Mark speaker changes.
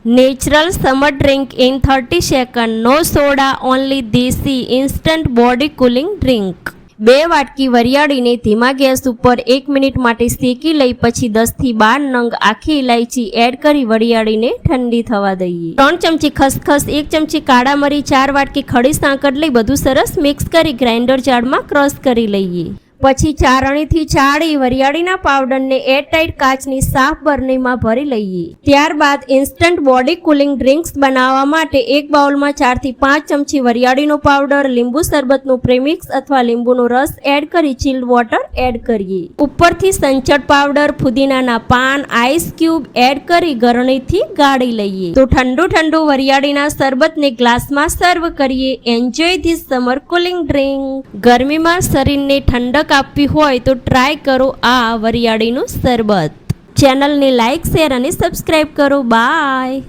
Speaker 1: Natural summer drink in 30 seconds. No soda, only desi instant body cooling drink. 2 વાટકી વરિયાળીને ધીમા gas ઉપર 1 minute માટે શેકી લઈ પછી 10 થી 12 નંગ આખી ઇલાયચી એડ કરી વરિયાળીને ઠંડી થવા દઈએ. 3 ચમચી ખસખસ, 1 ચમચી કાળા મરી, 4 વાટકી ખડી સાકર લઈ બધું સરસ મિક્સ કરી ગ્રાઇન્ડર જારમાં ક્રશ કરી લઈએ. પછી ચારણીથી ચાળી વરિયાળીના પાવડરને એરટાઇટ કાચની સાફ બરણીમાં ભરી લઈએ. ત્યારબાદ ઇન્સ્ટન્ટ બોડી કુલિંગ ડ્રિંક્સ બનાવવા માટે એક બાઉલમાં 4 થી 5 ચમચી વરિયાળીનો પાવડર, લીંબુ શરબતનું પ્રેમિક્સ અથવા લીંબુનો રસ એડ કરી ચિલ્ડ વોટર એડ કરીએ. ઉપરથી સંચળ પાવડર, ફુદીનાના પાન, આઈસ ક્યુબ એડ કરી ગરણીથી ગાળી લઈએ. તો ઠંડુ વરિયાળીના શરબતને ગ્લાસમાં સર્વ કરીએ. Enjoy this summer cooling drink. ગરમીમાં શરીરને ઠંડક આપવી હોય તો ટ્રાય કરો આ વરિયાળીનું શરબત. ચેનલને લાઈક, શેર અને સબસ્ક્રાઇબ કરો. બાય.